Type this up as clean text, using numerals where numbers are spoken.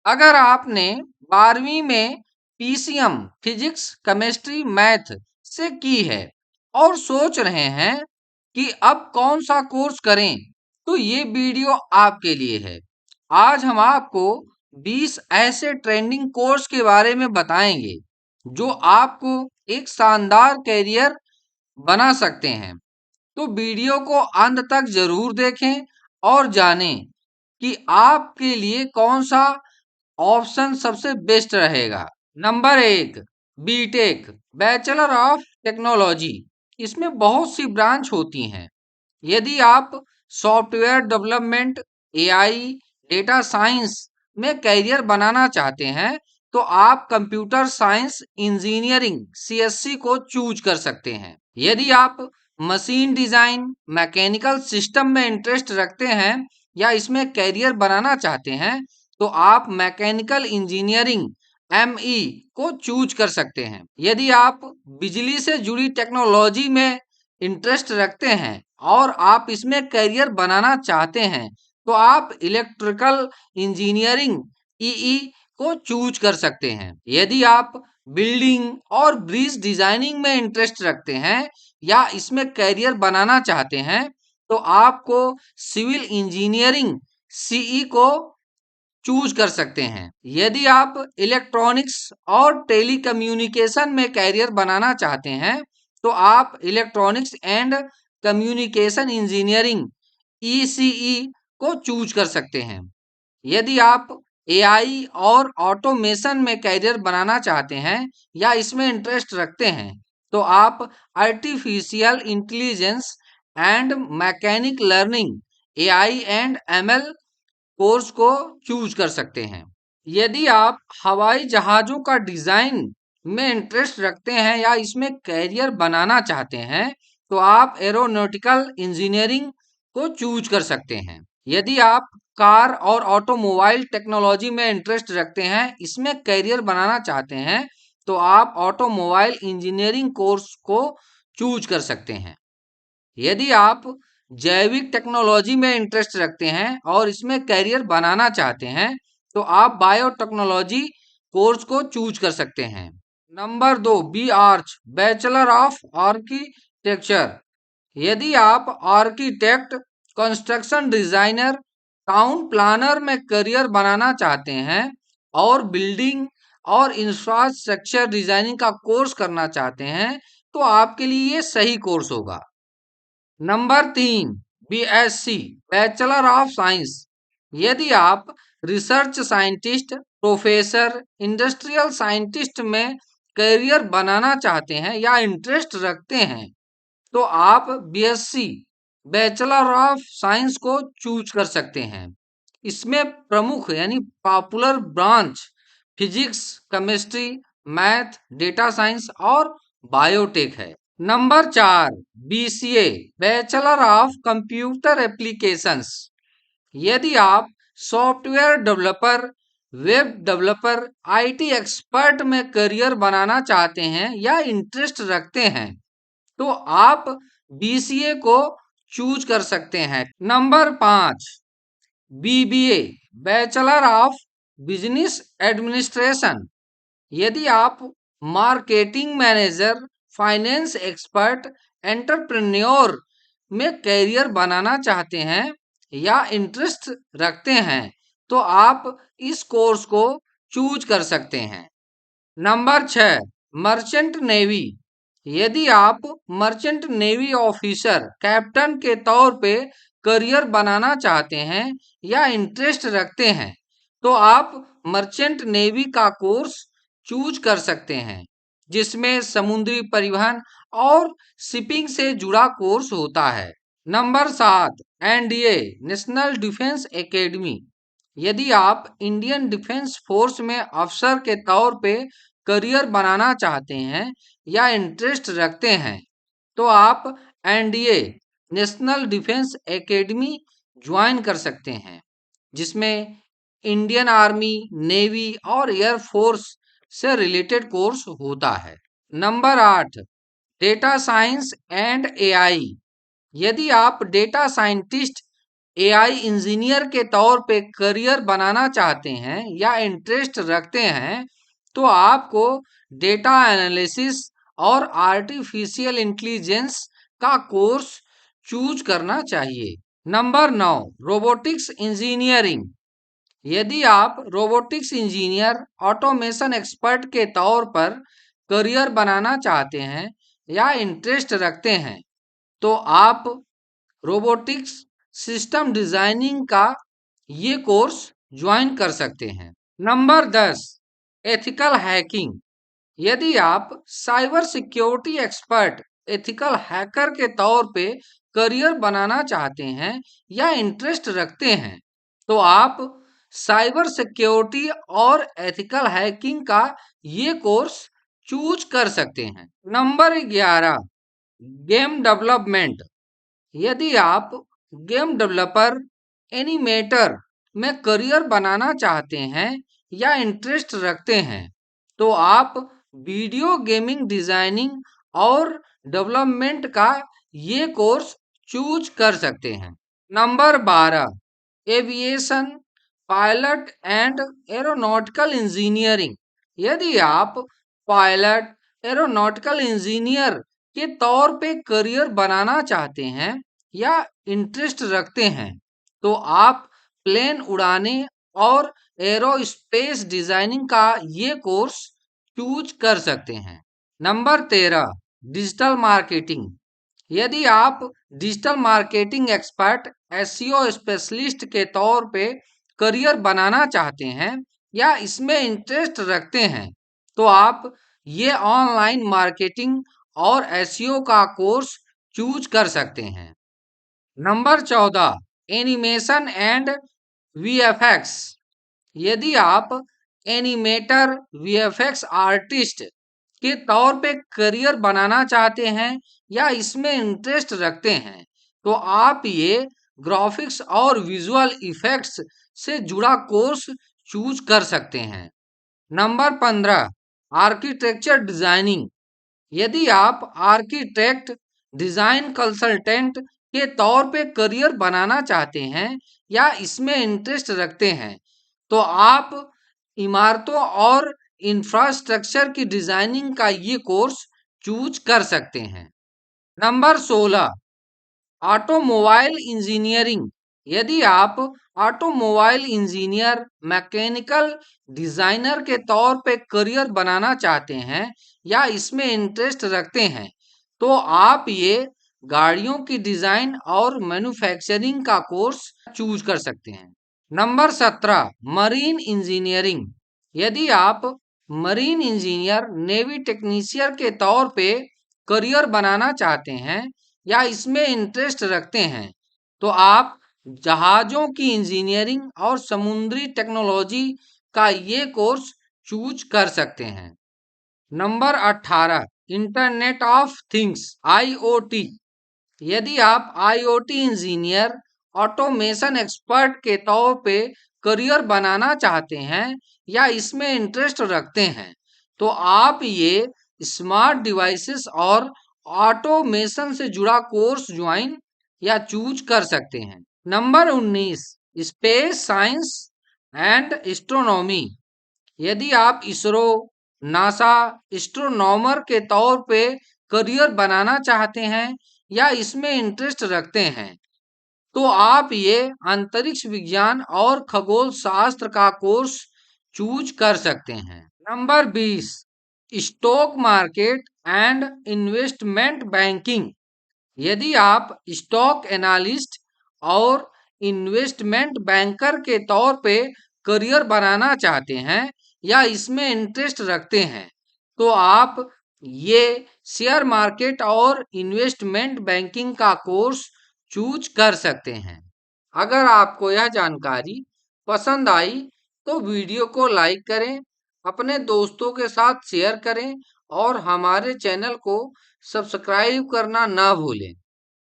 अगर आपने 12वीं में पीसीएम फिजिक्स, केमिस्ट्री, मैथ से की है और सोच रहे हैं कि अब कौन सा कोर्स करें, तो ये वीडियो आपके लिए है। आज हम आपको 20 ऐसे ट्रेंडिंग कोर्स के बारे में बताएंगे जो आपको एक शानदार कैरियर बना सकते हैं। तो वीडियो को अंत तक जरूर देखें और जानें कि आपके लिए कौन सा ऑप्शन सबसे बेस्ट रहेगा। Number 1, BTech, bachelor of technology. इसमें बहुत सी ब्रांच होती हैं। यदि आप software development, AI, data science में करियर बनाना चाहते हैं, तो आप कंप्यूटर साइंस इंजीनियरिंग सीएससी को चूज कर सकते हैं। यदि आप मशीन डिजाइन, मैकेनिकल सिस्टम में इंटरेस्ट रखते हैं या इसमें करियर बनाना चाहते हैं, तो आप मैकेनिकल इंजीनियरिंग एमई को चूज कर सकते हैं। यदि आप बिजली से जुड़ी टेक्नोलॉजी में इंटरेस्ट रखते हैं और आप इसमें करियर बनाना चाहते हैं, तो आप इलेक्ट्रिकल इंजीनियरिंग ईई को चूज कर सकते हैं। यदि आप बिल्डिंग और ब्रिज डिजाइनिंग में इंटरेस्ट रखते हैं या इसमें करियर बनाना चाहते हैं, तो आपको सिविल इंजीनियरिंग सीई को चूज कर सकते हैं। यदि आप इलेक्ट्रॉनिक्स और टेलीकम्युनिकेशन में कैरियर बनाना चाहते हैं, तो आप electronics and communication engineering ECE को चूज कर सकते हैं। यदि आप एआई और ऑटोमेशन में कैरियर बनाना चाहते हैं या इसमें इंटरेस्ट रखते हैं, तो आप artificial intelligence and mechanic learning AI and ML course को चूज कर सकते हैं। यदि आप हवाई जहाजों का डिजाइन में इंटरेस्ट रखते हैं या इसमें कैरियर बनाना चाहते हैं, तो आप एरोनॉटिकल इंजीनियरिंग को चूज कर सकते हैं। यदि आप कार और ऑटोमोबाइल टेक्नोलॉजी में इंटरेस्ट रखते हैं, इसमें कैरियर बनाना चाहते हैं, तो आप ऑटोमोबाइल इंजीनियरिंग कोर्स को चूज कर सकते हैं। यदि आप जैविक टेक्नोलॉजी में इंटरेस्ट रखते हैं और इसमें करियर बनाना चाहते हैं, तो आप बायोटेक्नोलॉजी कोर्स को चूज कर सकते हैं। Number 2, B arch, bachelor of architecture. यदि आप architect, construction designer, town planner में करियर बनाना चाहते हैं और बिल्डिंग और इंफ्रास्ट्रक्चर डिजाइनिंग का कोर्स करना चाहते हैं, तो आपके लिए ये सही कोर्स होगा। Number 3, BSc, bachelor of science. यदि आप research scientist, professor, industrial scientist में करियर बनाना चाहते हैं या इंटरेस्ट रखते हैं, तो आप बीएससी, बैचलर ऑफ साइंस को चूज कर सकते हैं। इसमें प्रमुख यानी popular branch physics, chemistry, math, data science और बायोटेक है। Number 4, BCA, bachelor of computer applications. यदि आप software developer, web developer, IT expert में करियर बनाना चाहते हैं या इंटरेस्ट रखते हैं, तो आप बीसीए को चूज कर सकते हैं। Number 5, BBA, bachelor of business administration. यदि आप marketing manager, finance expert, entrepreneur में करियर बनाना चाहते हैं या इंटरेस्ट रखते हैं, तो आप इस कोर्स को चूज कर सकते हैं। Number 6, merchant navy. यदि आप मर्चेंट नेवी ऑफिसर, कैप्टन के तौर पे करियर बनाना चाहते हैं या इंटरेस्ट रखते हैं, तो आप मर्चेंट नेवी का कोर्स चूज कर सकते हैं, जिसमें समुद्री परिवहन और शिपिंग से जुड़ा कोर्स होता है। Number 7, NDA, national defence academy. यदि आप इंडियन डिफेंस फोर्स में अफसर के तौर पे करियर बनाना चाहते हैं या इंटरेस्ट रखते हैं, तो आप NDA, national defence academy join कर सकते हैं, जिसमें इंडियन आर्मी, नेवी और एयर फोर्स से रिलेटेड कोर्स होता है। Number 8, data science and AI. यदि आप डेटा साइंटिस्ट एआई इंजीनियर के तौर पे करियर बनाना चाहते हैं या इंटरेस्ट रखते हैं तो आपको डेटा एनालिसिस और आर्टिफिशियल इंटेलिजेंस का कोर्स चूज करना चाहिए। Number 9, robotics engineering. यदि आप रोबोटिक्स इंजीनियर ऑटोमेशन एक्सपर्ट के तौर पर करियर बनाना चाहते हैं या इंटरेस्ट रखते हैं तो आप रोबोटिक्स सिस्टम डिजाइनिंग का ये कोर्स ज्वाइन कर सकते हैं। Number 10, ethical hacking. यदि आप cyber security expert ethical hacker के तौर पे करियर बनाना चाहते हैं या इंटरेस्ट रखते हैं तो आप साइबर सिक्योरिटी और एथिकल हैकिंग का ये कोर्स चूज कर सकते हैं। Number 11, game development. यदि आप गेम डेवलपर एनिमेटर में करियर बनाना चाहते हैं या इंटरेस्ट रखते हैं तो आप वीडियो गेमिंग डिजाइनिंग और डेवलपमेंट का ये कोर्स चूज कर सकते हैं। Number 12, aviation pilot and aeronautical engineering. यदि आप पायलट एरोनॉटिकल इंजीनियर के तौर पे करियर बनाना चाहते हैं या इंटरेस्ट रखते हैं तो आप प्लेन उड़ाने और एरोस्पेस डिजाइनिंग का ये कोर्स चूज कर सकते हैं। Number 13, digital marketing. यदि आप digital marketing expert SEO specialist के तौर पे करियर बनाना चाहते हैं या इसमें इंटरेस्ट रखते हैं तो आप ये ऑनलाइन मार्केटिंग और एसईओ का कोर्स चूज कर सकते हैं। Number 14, animation and VFX. यदि आप एनिमेटर वीएफएक्स आर्टिस्ट के तौर पे करियर बनाना चाहते हैं या इसमें इंटरेस्ट रखते हैं तो आप ये ग्राफिक्स और विजुअल इफेक्ट्स से जुड़ा कोर्स चूज कर सकते हैं। Number 15, architecture designing. यदि आप आर्किटेक्ट डिजाइन कंसल्टेंट के तौर पे करियर बनाना चाहते हैं या इसमें इंटरेस्ट रखते हैं तो आप इमारतों और इंफ्रास्ट्रक्चर की डिजाइनिंग का ये कोर्स चूज कर सकते हैं। Number 16, automobile engineering. यदि आप ऑटोमोबाइल इंजीनियर मैकेनिकल डिजाइनर के तौर पे करियर बनाना चाहते हैं या इसमें इंटरेस्ट रखते हैं तो आप ये गाड़ियों की डिजाइन और मैन्युफैक्चरिंग का कोर्स चूज कर सकते हैं। Number 17, marine engineering. यदि आप मरीन इंजीनियर नेवी टेक्नीशियन के तौर पे करियर बनाना चाहते हैं या इसमें इंटरेस्ट रखते हैं तो आप जहाजों की इंजीनियरिंग और समुद्री टेक्नोलॉजी का ये कोर्स चूज कर सकते हैं। Number 18, internet of things IoT. यदि आप आईओटी इंजीनियर ऑटोमेशन एक्सपर्ट के तौर पे करियर बनाना चाहते हैं या इसमें इंटरेस्ट रखते हैं तो आप ये स्मार्ट डिवाइसेस और ऑटोमेशन से जुड़ा कोर्स ज्वाइन या चूज कर सकते हैं। Number 19, space science and astronomy. यदि आप इसरो नासा एस्ट्रोनॉमर के तौर पे करियर बनाना चाहते हैं या इसमें इंटरेस्ट रखते हैं तो आप ये अंतरिक्ष विज्ञान और खगोल शास्त्र का कोर्स चूज कर सकते हैं। Number 20, stock market and investment banking. यदि आप स्टॉक एनालिस्ट और इन्वेस्टमेंट बैंकर के तौर पे करियर बनाना चाहते हैं या इसमें इंटरेस्ट रखते हैं तो आप ये शेयर मार्केट और इन्वेस्टमेंट बैंकिंग का कोर्स चूज कर सकते हैं। अगर आपको यह जानकारी पसंद आई तो वीडियो को लाइक करें, अपने दोस्तों के साथ शेयर करें और हमारे चैनल को सब्सक्राइब करना ना भूलें।